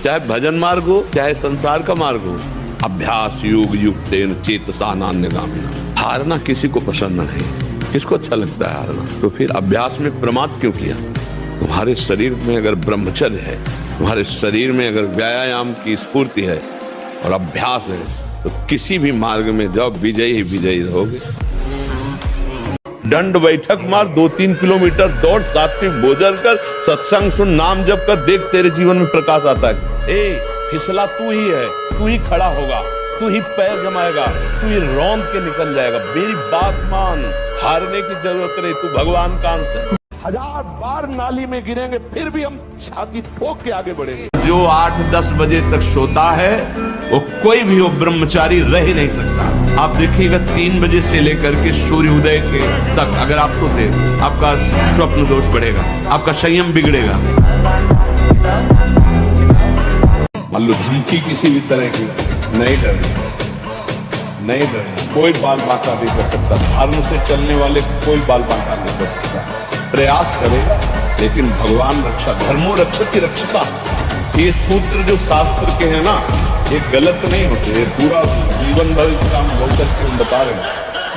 चाहे भजन मार्ग हो चाहे संसार का मार्ग हो। अभ्यास योग युक्तेन चेतसा नान्यगामिना। हारना किसी को पसंद नहीं, किसको अच्छा लगता है हारना? तो फिर अभ्यास में प्रमाद क्यों किया? तुम्हारे शरीर में अगर ब्रह्मचर्य है, तुम्हारे शरीर में अगर व्यायाम की स्फूर्ति है और अभ्यास है, तो किसी भी मार्ग में जाओ विजयी ही विजयी रहोगे। दंड बैठक मार, 2-3 किलोमीटर दौड़, सात्विक भोजन कर, सत्संग सुन, नाम जप कर, देख तेरे जीवन में प्रकाश आता है। फिसला तू ही है, तू ही खड़ा होगा, तू ही पैर जमाएगा, तू ही रौंद के निकल जाएगा। मेरी बात मान, हारने की जरूरत नहीं, तू भगवान का अंश है। 1000 बार नाली में गिरेंगे फिर भी हम छाती ठोक के आगे बढ़ेंगे। जो 8-10 बजे तक सोता है वो कोई भी वो ब्रह्मचारी रह ही नहीं सकता। आप देखिएगा 3 बजे से लेकर के सूर्योदय के तक अगर आप सोते, आपका स्वप्न दोष बढ़ेगा, आपका संयम बिगड़ेगा। मान लो धमकी किसी भी तरह की, नहीं डरना, नहीं डरना। कोई बाल बांका नहीं कर सकता, धर्म से चलने वाले कोई बाल बांका नहीं कर सकता। प्रयास करेगा लेकिन भगवान रक्षा, धर्मो रक्षति रक्षता। ये सूत्र जो शास्त्र के हैं ना, ये गलत नहीं होते, ये पूरा जीवन भर इसका हम बोल करके हम बता रहे हैं।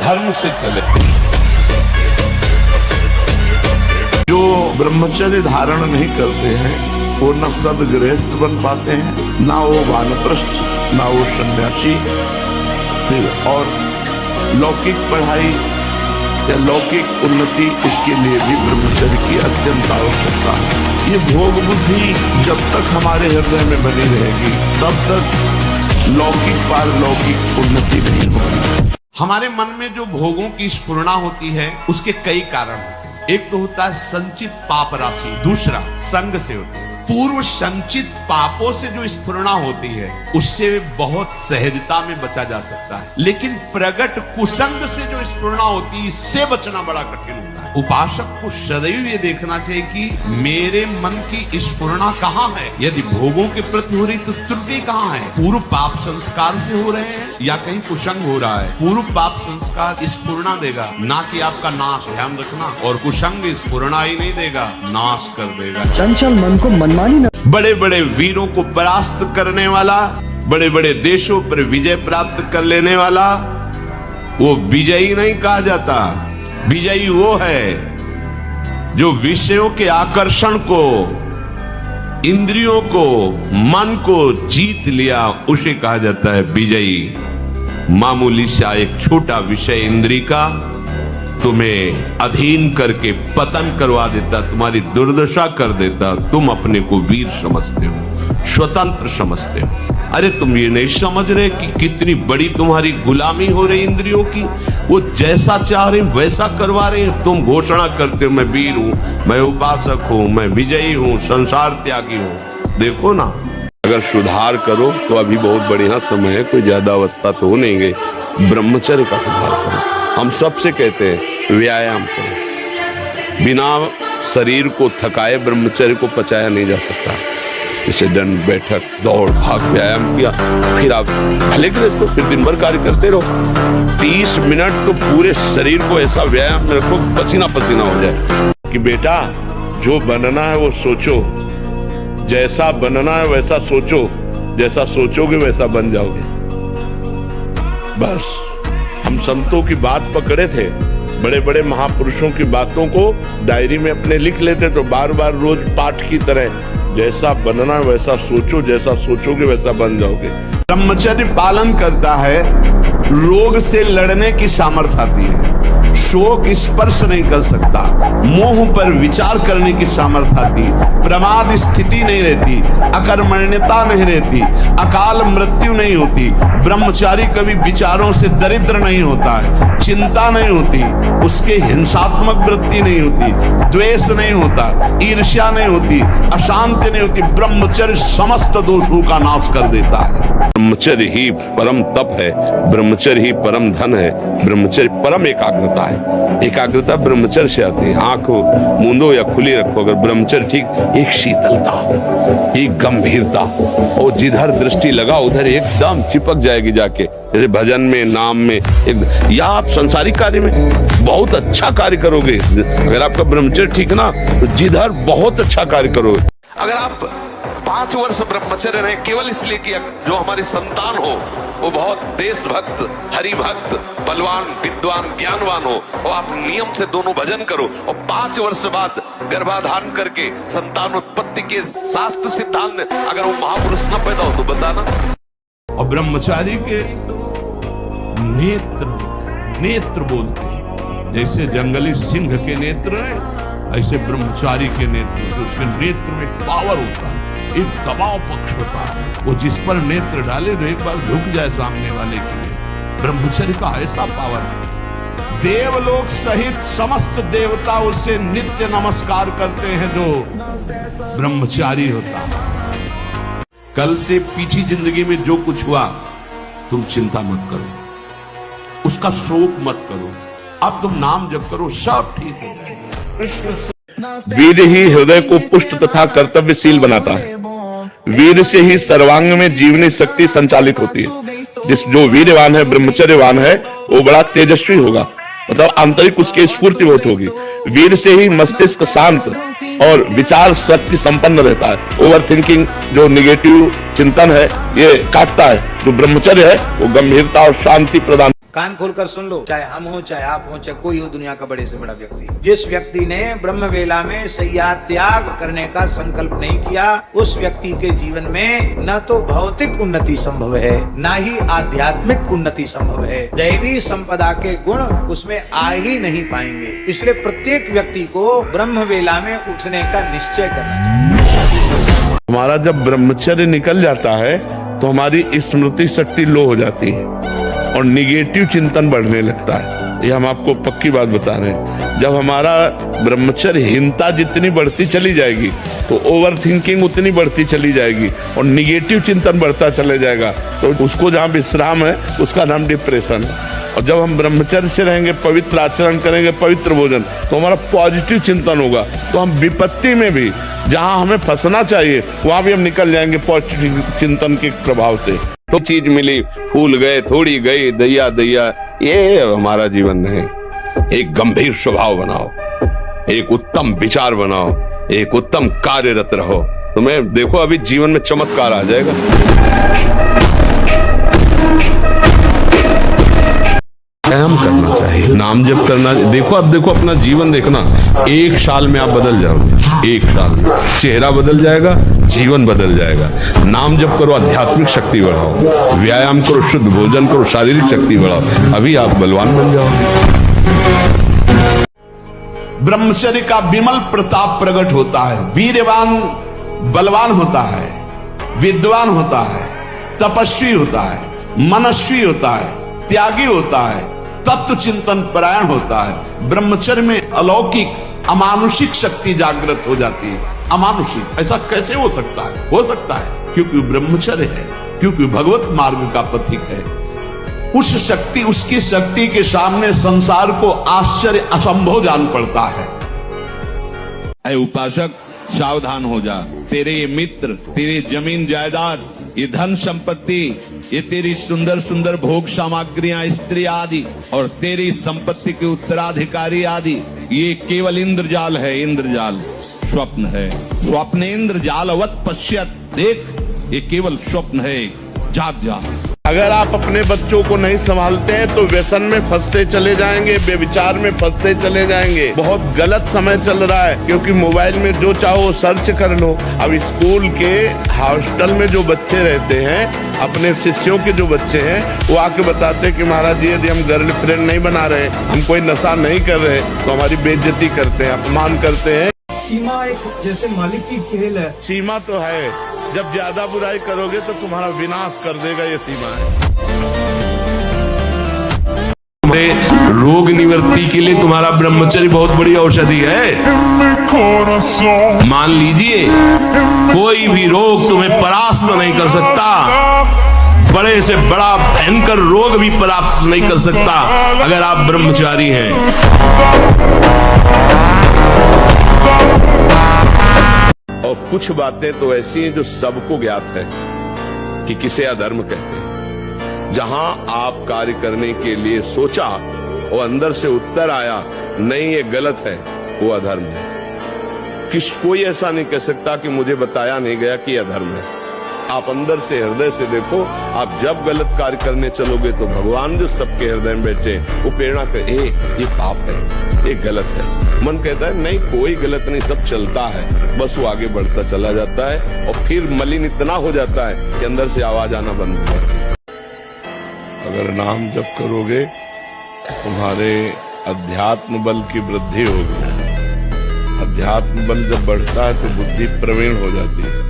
धर्म से चले। जो ब्रह्मचर्य धारण नहीं करते हैं वो न सदगृहस्थ बन पाते हैं, ना वो वानप्रस्थ, ना वो सन्यासी। और लौकिक पढ़ाई या लौकिक उन्नति, इसके लिए भी ब्रह्मचर्य की अत्यंत आवश्यकता है। ये भोग बुद्धि जब तक हमारे हृदय में बनी रहेगी तब तक लौकिक पारलौकिक उन्नति नहीं होगी। हमारे मन में जो भोगों की स्फुरणा होती है उसके कई कारण होते हैं। एक तो होता है संचित पाप राशि, दूसरा संग से होती है। पूर्व संचित पापों से जो स्फुरणा होती है उससे बहुत सहजता में बचा जा सकता है, लेकिन प्रगट कुसंग से जो स्फुरणा होती है इससे बचना बड़ा कठिन होता है। उपासक को सदैव ये देखना चाहिए कि मेरे मन की स्फुरणा कहाँ है। यदि भोगों के प्रति हो रही तो त्रुटि कहाँ है? पूर्व पाप संस्कार से हो रहे हैं या कहीं कुसंग हो रहा है? पूर्व पाप संस्कार स्फुरणा देगा, ना कि आपका नाश। ध्यान रखना। और कुसंग स्फुरणा ही नहीं देगा, नाश कर देगा। चंचल मन को मनमानी न। बड़े बड़े वीरों को परास्त करने वाला, बड़े बड़े देशों पर विजय प्राप्त कर लेने वाला, वो विजयी नहीं कहा जाता। विजयी वो है जो विषयों के आकर्षण को, इंद्रियों को, मन को जीत लिया, उसे कहा जाता है विजयी। मामूली सा एक छोटा विषय इंद्री का तुम्हें अधीन करके पतन करवा देता, तुम्हारी दुर्दशा कर देता। तुम अपने को वीर समझते हो, स्वतंत्र समझते हो। अरे तुम ये नहीं समझ रहे कि कितनी बड़ी तुम्हारी गुलामी हो रही इंद्रियों की। वो जैसा चाह रहे वैसा करवा रहे हैं। तुम घोषणा करते हो मैं वीर हूं, मैं उपासक हूं, मैं विजयी हूं, संसार त्यागी हूं। देखो ना, अगर सुधार करो तो अभी बहुत बढ़िया समय है, कोई ज्यादा अवस्था तो हो नहीं गई। ब्रह्मचर्य का सुधार करो। हम सबसे कहते हैं व्यायाम करो। बिना शरीर को थकाए ब्रह्मचर्य को पचाया नहीं जा सकता। इसे दंड बैठक दौड़ भाग व्यायाम किया, फिर आप भले गृहस्थ हो, फिर दिन भर कार्य करते रहो। 30 मिनट तो पूरे शरीर को ऐसा व्यायाम में रखो पसीना पसीना हो जाए कि बेटा जो बनना है वो सोचो, जैसा बनना है वैसा सोचो, जैसा सोचोगे वैसा बन जाओगे। बस हम संतों की बात पकड़े थे, बड़े बड़े महापुरुषों की बातों को डायरी में अपने लिख लेते, तो बार बार रोज पाठ की तरह जैसा बनना है वैसा सोचो, जैसा सोचोगे वैसा बन जाओगे। ब्रह्मचर्य पालन करता है, रोग से लड़ने की सामर्थ्य आती है, शोक स्पर्श नहीं कर सकता, मोह पर विचार करने की सामर्थ्य आती, प्रमाद स्थिति नहीं रहती, अकर्मण्यता नहीं रहती, अकाल मृत्यु नहीं होती। ब्रह्मचारी कभी विचारों से दरिद्र नहीं होता है, चिंता नहीं होती, उसके हिंसात्मक वृत्ति नहीं होती, द्वेष नहीं होता, ईर्ष्या नहीं होती, अशांति नहीं होती। ब्रह्मचर्य समस्त दोषों का नाश कर देता है। ब्रह्मचर्य ही परम तप है, ब्रह्मचर्य ही परम धन है, ब्रह्मचर्य परम एकाग्रता है। एकाग्रता ब्रह्मचर्य से आती है। आंख मूंदो या खुली रखो, अगर ब्रह्मचर्य ठीक, एक शीतलता, एक गंभीरता, और जिधर दृष्टि लगा उधर एकदम चिपक जाएगी जाके। जैसे भजन में, नाम में, या आप संसारिक कार्य में बहुत अच्छा कार्य करोगे। अगर आपका ब्रह्मचर्य ठीक ना तो जिधर बहुत अच्छा कार्य करोगे। अगर आप 5 वर्ष ब्रह्मचर्य रहे केवल इसलिए कि जो हमारी संतान हो वो बहुत देशभक्त, हरिभक्त, बलवान, विद्वान, ज्ञानवान हो, और आप नियम से दोनों भजन करो, और 5 वर्ष बाद गर्भाधान करके संतान उत्पत्ति के शास्त्र सिद्धांत अगर वो महापुरुष न पैदा हो तो बताना। और ब्रह्मचारी के नेत्र बोलते हैं, जैसे जंगली सिंह के नेत्र है ऐसे ब्रह्मचारी के नेत्र, उसके नेत्र में पावर होता है, एक दबाव पक्ष होता है, वो जिस पर नेत्र डाले तो एक बार झुक जाए सामने वाले के लिए। ब्रह्मचर्य का ऐसा पावर है, देवलोक सहित समस्त देवता उससे नित्य नमस्कार करते हैं जो ब्रह्मचारी होता है। कल से पीछे जिंदगी में जो कुछ हुआ तुम चिंता मत करो, उसका शोक मत करो, अब तुम नाम जप करो, सब ठीक हो जाएगा। वीर ही हृदय को पुष्ट तथा कर्तव्यशील बनाता है। वीर से ही सर्वांग में जीवनी शक्ति संचालित होती है। जो वीरवान है, ब्रह्मचर्यवान है, वो बड़ा तेजस्वी होगा, मतलब आंतरिक उसकी स्फूर्ति बहुत होगी। वीर से ही मस्तिष्क शांत और विचार शक्ति संपन्न रहता है। ओवर थिंकिंग, जो निगेटिव चिंतन है, ये काटता है। जो ब्रह्मचर्य है वो गंभीरता और शांति प्रदान। कान खोलकर सुन लो, चाहे हम हो, चाहे आप हो, चाहे कोई हो, दुनिया का बड़े से बड़ा व्यक्ति, जिस व्यक्ति ने ब्रह्म वेला में शय्या त्याग करने का संकल्प नहीं किया, उस व्यक्ति के जीवन में न तो भौतिक उन्नति संभव है, न ही आध्यात्मिक उन्नति संभव है। दैवी संपदा के गुण उसमें आ ही नहीं पाएंगे। इसलिए प्रत्येक व्यक्ति को ब्रह्म वेला में उठने का निश्चय करना चाहिए। हमारा जब ब्रह्मचर्य निकल जाता है तो हमारी स्मृति शक्ति लो हो जाती है और निगेटिव चिंतन बढ़ने लगता है। ये हम आपको पक्की बात बता रहे हैं। जब हमारा ब्रह्मचर्यहीनता जितनी बढ़ती चली जाएगी तो ओवर थिंकिंग उतनी बढ़ती चली जाएगी और निगेटिव चिंतन बढ़ता चले जाएगा, तो उसको जहाँ विश्राम है उसका नाम डिप्रेशन है। और जब हम ब्रह्मचर्य से रहेंगे, पवित्र आचरण करेंगे, पवित्र भोजन, तो हमारा पॉजिटिव चिंतन होगा, तो हम विपत्ति में भी जहाँ हमें फंसना चाहिए वहां भी हम निकल जाएंगे पॉजिटिव चिंतन के प्रभाव से। तो चीज मिली, फूल गए, थोड़ी गई, दैया दैया, ये हमारा जीवन नहीं। एक गंभीर स्वभाव बनाओ, एक उत्तम विचार बनाओ, एक उत्तम कार्यरत रहो, तुम्हें देखो अभी जीवन में चमत्कार आ जाएगा। व्यायाम करना चाहिए, नाम जप करना। देखो अब देखो अपना जीवन देखना, 1 साल में आप बदल जाओगे। 1 साल में चेहरा बदल जाएगा, जीवन बदल जाएगा। नाम जप करो, आध्यात्मिक शक्ति बढ़ाओ, व्यायाम करो, शुद्ध भोजन करो, शारीरिक शक्ति बढ़ाओ, अभी आप बलवान बन जाओगे। ब्रह्मचर्य का विमल प्रताप प्रकट होता है। वीरवान बलवान होता है, विद्वान होता है, तपस्वी होता है, मनस्वी होता है, त्यागी होता है, तत्व चिंतन परायण होता है। ब्रह्मचर्य में अलौकिक अमानुषिक शक्ति जागृत हो जाती है। अमानुषिक ऐसा कैसे हो सकता है? हो सकता है क्योंकि ब्रह्मचर्य है, क्योंकि भगवत मार्ग का पथिक है। उस शक्ति, उसकी शक्ति के सामने संसार को आश्चर्य असंभव जान पड़ता है। ऐ उपासक, सावधान हो जा। तेरे ये मित्र, तेरी जमीन जायदाद, ये धन संपत्ति, ये तेरी सुंदर सुंदर भोग सामग्रियां, स्त्री आदि, और तेरी संपत्ति के उत्तराधिकारी आदि, ये केवल इंद्रजाल है। इंद्रजाल स्वप्न है। स्वप्न इंद्रजाल अवत पश्यत। देख, ये केवल स्वप्न है, जाग जा। अगर आप अपने बच्चों को नहीं संभालते हैं तो व्यसन में फंसते चले जाएंगे, बेविचार में फंसते चले जाएंगे। बहुत गलत समय चल रहा है, क्योंकि मोबाइल में जो चाहो वो सर्च कर लो। अब स्कूल के हॉस्टल में जो बच्चे रहते हैं, अपने शिष्यों के जो बच्चे हैं, वो आके बताते हैं कि महाराज जी यदि हम गर्लफ्रेंड नहीं बना रहे, हम कोई नशा नहीं कर रहे, तो हमारी बेइज्जती करते हैं, अपमान करते हैं। सीमा एक जैसे मालिक की खेल है। सीमा तो है, जब ज्यादा बुराई करोगे तो तुम्हारा विनाश कर देगा, ये सीमा है। रोग निवृत्ति के लिए तुम्हारा ब्रह्मचर्य बहुत बड़ी औषधि है। मान लीजिए कोई भी रोग तुम्हें परास्त नहीं कर सकता, बड़े से बड़ा भयंकर रोग भी परास्त नहीं कर सकता अगर आप ब्रह्मचारी हैं। और कुछ बातें तो ऐसी हैं जो सबको ज्ञात है कि किसे अधर्म कहते हैं। जहां आप कार्य करने के लिए सोचा और अंदर से उत्तर आया नहीं ये गलत है, वो अधर्म है। कोई ऐसा नहीं कह सकता कि मुझे बताया नहीं गया कि यह धर्म है। आप अंदर से हृदय से देखो, आप जब गलत कार्य करने चलोगे तो भगवान जो सबके हृदय में बैठे वो प्रेरणा कर, ये पाप है, ये गलत है। मन कहता है नहीं कोई गलत नहीं, सब चलता है, बस वो आगे बढ़ता चला जाता है और फिर मलिन इतना हो जाता है कि अंदर से आवाज आना बंद हो जाती है। अगर नाम जप करोगे तुम्हारे अध्यात्म बल की वृद्धि होगी। अध्यात्म बल जब बढ़ता है तो बुद्धि प्रवीण हो जाती है।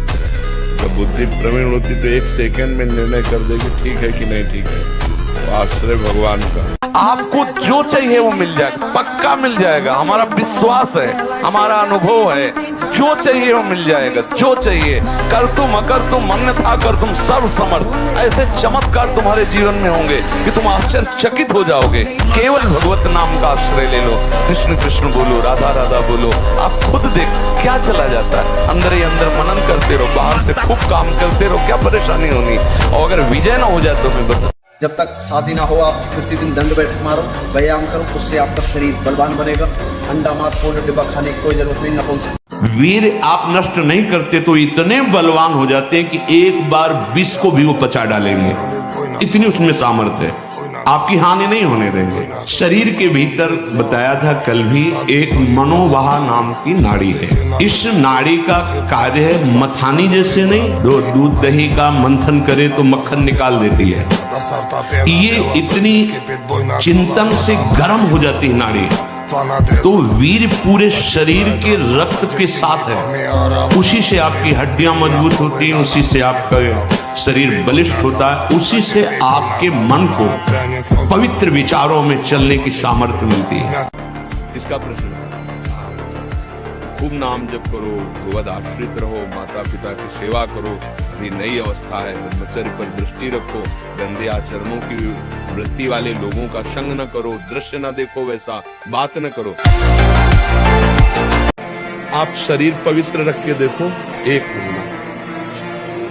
जब बुद्धि प्रवीण होती तो एक सेकंड में निर्णय कर देगी ठीक है कि नहीं ठीक है। तो आश्रय भगवान का। आपको जो चाहिए वो मिल जाएगा, पक्का मिल जाएगा। हमारा विश्वास है, हमारा अनुभव है, जो चाहिए वो मिल जाएगा। जो चाहिए कर तुम अकर तुम अन्यथा कर तुम सर्व समर्थ। ऐसे चमत्कार तुम्हारे जीवन में होंगे कि तुम आश्चर्यचकित हो जाओगे। केवल भगवत नाम का आश्रय ले लो, कृष्ण कृष्ण बोलो, राधा राधा बोलो। आप खुद देख क्या चला जाता है। अंदर ही अंदर मनन करते रहो, बाहर से खूब काम करते रहो, क्या परेशानी होनी। और अगर विजय ना हो जाए तो मैं बता, जब तक शादी ना हो आप प्रतिदिन दंड बैठक मारो, व्यायाम करो, उससे आपका शरीर बलवान बनेगा। अंडा मांस पूर्ण डिब्बा खाने की कोई जरूरत नहीं, नपुंसक। वीर आप नष्ट नहीं करते तो इतने बलवान हो जाते हैं कि एक बार विष को भी वो पचा डालेंगे। इतनी उसमें सामर्थ्य है, आपकी हानि नहीं होने देंगे। शरीर के भीतर बताया था कल भी एक मनोवाह नाम की नाड़ी है। इस नाड़ी का कार्य है मथानी जैसे नहीं, जो दूध दही का मंथन करे तो मक्खन निकाल देती है। ये इतनी चिंतन से गर्म हो जाती है नाड़ी। तो वीर पूरे शरीर के रक्त के साथ है। उसी से आपकी हड्डियां मजबूत होती हैं, उसी से आपका शरीर बलिष्ठ होता है, उसी से आपके मन को पवित्र विचारों में चलने की सामर्थ्य मिलती है। इसका प्रश्न खूब नाम जप करो, भगवद आश्रित रहो, माता पिता की सेवा करो। अभी नई अवस्था है, ब्रह्मचर्य पर दृष्टि रखो, गंदे आचरणों की वृत्ति वाले लोगों का संग न करो, दृश्य न देखो, वैसा बात न करो। आप शरीर पवित्र रख के देखो, 1 महीना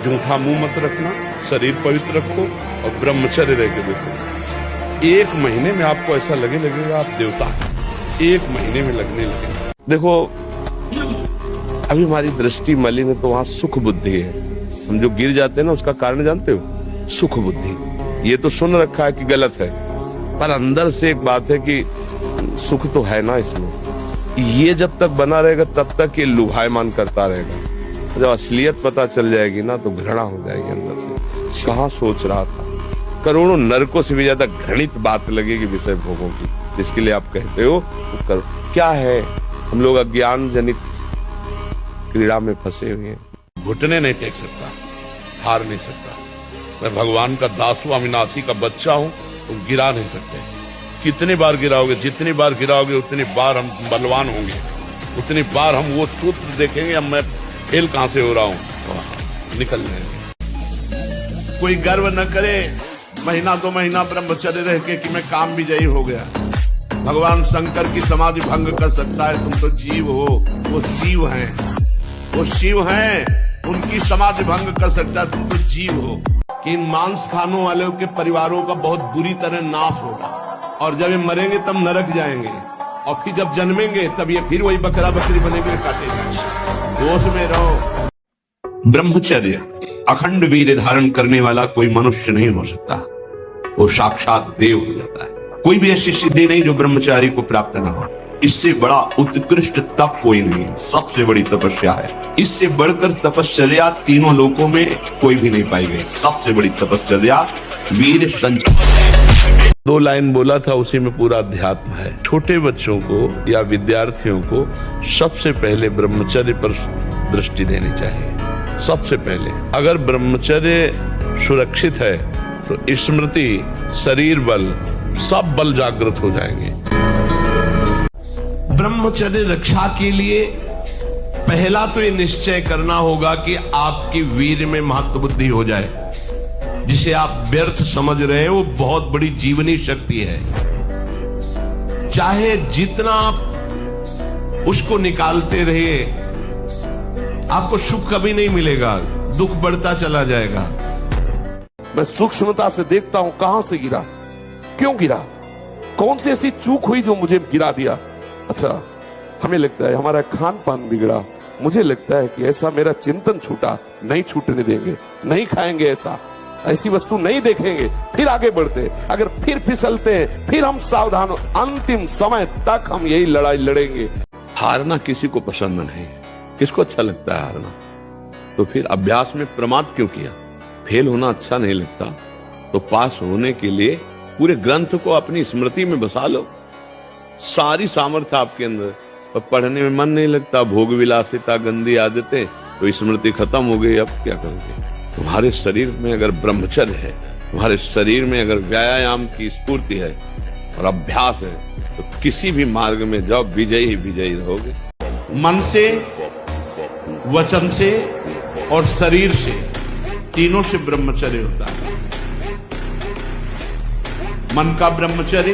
जूठा मुंह मत रखना, शरीर पवित्र रखो और ब्रह्मचर्य रह के देखो। 1 महीने में आपको ऐसा लगेगा आप देवता हैं। 1 महीने में लगने लगेगा। देखो अभी हमारी दृष्टि मलिन है तो वहां सुख बुद्धि है। हम जो गिर जाते हैं ना उसका कारण जानते हो, सुख बुद्धि। ये तो सुन रखा है कि गलत है, पर अंदर से एक बात है कि सुख तो है ना इसमें। ये जब तक बना रहेगा तब तक ये लुभायमान करता रहेगा। जब असलियत पता चल जाएगी ना तो घृणा हो जाएगी अंदर से। कहाँ सोच रहा था, करोड़ों नरकों से भी ज्यादा घृणित बात लगेगी विषय भोगों की, जिसके लिए आप कहते हो तो करो। क्या है, हम लोग अज्ञान जनित क्रीड़ा में फंसे हुए हैं। घुटने नहीं टेक सकता, हार नहीं सकता। मैं भगवान का दास हूं, अविनाशी का बच्चा हूं, तुम गिरा नहीं सकते। कितनी बार गिराओगे, जितनी बार गिराओगे उतनी बार हम बलवान होंगे, उतनी बार हम वो सूत्र देखेंगे अब मैं फेल कहां से हो रहा हूं, निकल जाएंगे। कोई गर्व न करे महीना 2 महीना ब्रह्मचर्य रह के कि मैं काम विजयी हो गया। भगवान शंकर की समाधि भंग कर सकता है, तुम तो जीव हो, वो शिव हैं, वो शिव हैं, उनकी समाधि भंग कर सकता है, तुम तो जीव हो। कि इन मांस खानों वालों के परिवारों का बहुत बुरी तरह नाश होगा, और जब ये मरेंगे तब नरक जाएंगे, और फिर जब जन्मेंगे तब ये फिर वही बकरा बकरी बनेंगे, काटे जाएंगे। दोष में रहो। ब्रह्मचर्य अखंड वीर्य धारण करने वाला कोई मनुष्य नहीं हो सकता, वो साक्षात देव हो जाता है। कोई भी ऐसी सिद्धि नहीं जो ब्रह्मचारी को प्राप्त ना हो। इससे बड़ा उत्कृष्ट तप कोई नहीं, सबसे बड़ी तपस्या है। इससे बढ़कर तपस्या तीनों लोकों में कोई भी नहीं पाई गई। सबसे बड़ी तपस्या वीर संचय। 2 लाइन बोला था, उसी में पूरा अध्यात्म है। छोटे बच्चों को या विद्यार्थियों को सबसे पहले ब्रह्मचर्य पर दृष्टि देनी चाहिए। सबसे पहले अगर ब्रह्मचर्य सुरक्षित है तो स्मृति, शरीर बल, सब बल जागृत हो जाएंगे। ब्रह्मचर्य रक्षा के लिए पहला तो ये निश्चय करना होगा कि आपकी वीर में महत्व बुद्धि हो जाए। जिसे आप व्यर्थ समझ रहे हैं वो बहुत बड़ी जीवनी शक्ति है। चाहे जितना आप उसको निकालते रहिए, आपको सुख कभी नहीं मिलेगा, दुख बढ़ता चला जाएगा। मैं सूक्ष्मता से देखता हूं कहां से गिरा, क्यों गिरा, कौन सी ऐसी चूक हुई जो मुझे गिरा दिया। अच्छा, हमें लगता है हमारा खान पान बिगड़ा, मुझे लगता है कि ऐसा मेरा चिंतन छूटा, नहीं छूटने देंगे, नहीं खाएंगे ऐसा, ऐसी वस्तु नहीं देखेंगे, फिर आगे बढ़ते, अगर फिर फिसलते हैं फिर हम सावधान हो, अंतिम समय तक हम यही लड़ाई लड़ेंगे। हारना किसी को पसंद नहीं, किसको अच्छा लगता है हारना? तो फिर अभ्यास में प्रमाद क्यों किया? फेल होना अच्छा नहीं लगता तो पास होने के लिए पूरे ग्रंथ को अपनी स्मृति में बसा लो, सारी सामर्थ्य आपके अंदर। और पढ़ने में मन नहीं लगता, भोग विलासिता, गंदी आदतें, तो स्मृति खत्म हो गई, अब क्या करोगे? तुम्हारे शरीर में अगर ब्रह्मचर्य है, तुम्हारे शरीर में अगर व्यायाम की स्फूर्ति है और अभ्यास है, तो किसी भी मार्ग में जाओ, विजयी ही विजयी रहोगे। मन से, वचन से और शरीर से, तीनों से ब्रह्मचर्य होता है। मन का ब्रह्मचर्य,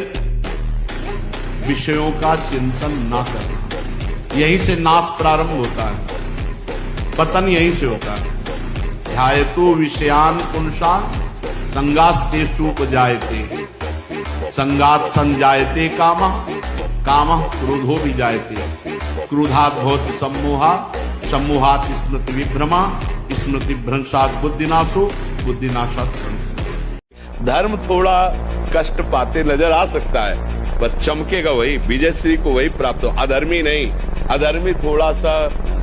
विषयों का चिंतन ना करना, यहीं से नाश प्रारंभ होता है, पतन यहीं से होता है। ध्यायतो विषयान पुंसान संगास्तेषु उपजायते, संगात संजायते कामः, कामः क्रोधो विजायते, क्रोधात् भवति सम्मोहा, सम्मोहात् स्मृति विभ्रमा, स्मृति भ्रंशात् बुद्धिनाशो, बुद्धिनाशात् ध्वंस। धर्म थोड़ा कष्ट पाते नजर आ सकता है, पर चमकेगा वही, विजय श्री को वही प्राप्त हो, अधर्मी नहीं। अधर्मी थोड़ा सा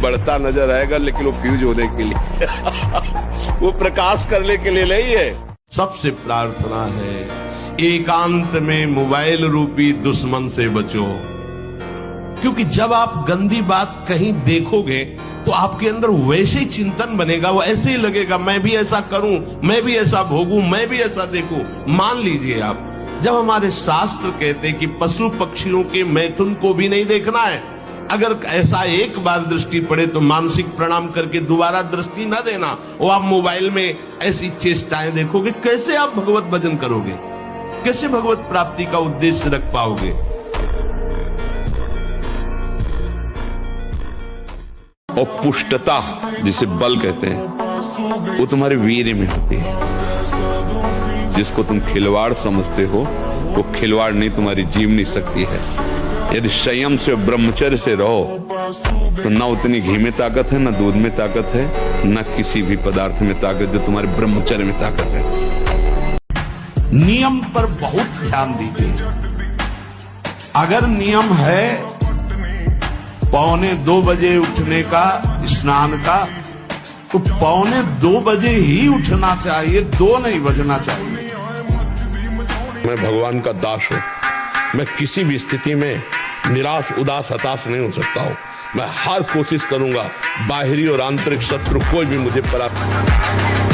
बढ़ता नजर आएगा, लेकिन वो फ्यूज होने के लिए वो प्रकाश करने के लिए नहीं है। सबसे प्रार्थना है, एकांत में मोबाइल रूपी दुश्मन से बचो, क्योंकि जब आप गंदी बात कहीं देखोगे तो आपके अंदर वैसे ही चिंतन बनेगा, वो ऐसे ही लगेगा, मैं भी ऐसा करूं, मैं भी ऐसा भोगूं, मैं भी ऐसा देखूं। मान लीजिए आप, जब हमारे शास्त्र कहते हैं कि पशु पक्षियों के मैथुन को भी नहीं देखना है, अगर ऐसा एक बार दृष्टि पड़े तो मानसिक प्रणाम करके दोबारा दृष्टि न देना। वो आप मोबाइल में ऐसी चेष्टाएं देखोगे, कैसे आप भगवत भजन करोगे? कैसे भगवत प्राप्ति का उद्देश्य रख पाओगे? और पुष्टता, जिसे बल कहते हैं, वो तुम्हारे वीर्य में होती है। जिसको तुम खिलवाड़ समझते हो, वो खिलवाड़ नहीं, तुम्हारी जीवनी शक्ति है। यदि संयम से, ब्रह्मचर्य से रहो, तो न उतनी घी में ताकत है, न दूध में ताकत है, न किसी भी पदार्थ में ताकत, जो तुम्हारे ब्रह्मचर्य में ताकत है। नियम पर बहुत ध्यान दीजिए। अगर नियम है 1:45 बजे उठने का, स्नान का, तो 1:45 बजे ही उठना चाहिए, 2 नहीं बजना चाहिए। मैं भगवान का दास हूं, मैं किसी भी स्थिति में निराश, उदास, हताश नहीं हो सकता हूं। मैं हर कोशिश करूंगा, बाहरी और आंतरिक शत्रु कोई भी मुझे परास्त